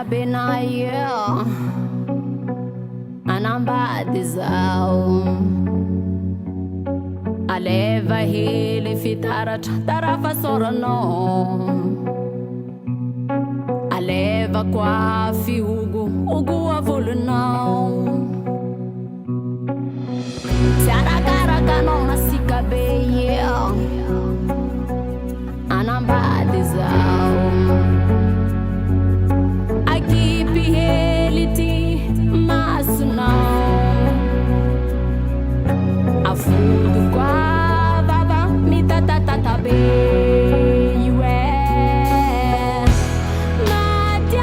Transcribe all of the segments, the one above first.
benaya anambadizao aleva hili fitaratra tarafa sorano aleva kwa fiugu ugu wa volunao Sarakaraka no nasika beye anambadizao akipi heliti masunao afudu kwa baba mitatatata beywe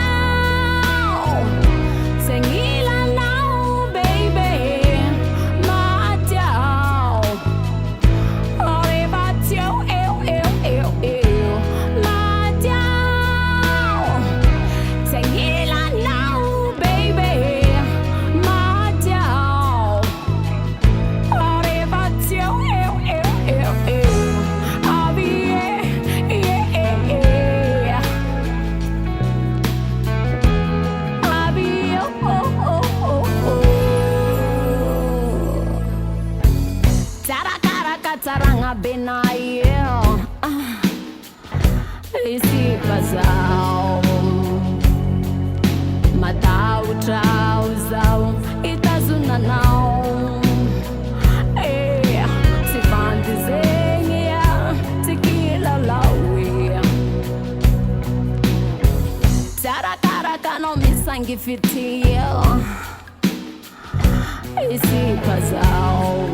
matiao sengila now baby matiao orebatio matiao sengila now baby matiao orebatio abie abie Tarakaraka taranga benayo isi pasao matau trauzao itazuna nao sifantizenia tikila lawe Tarakaraka no misangifitia isi pasao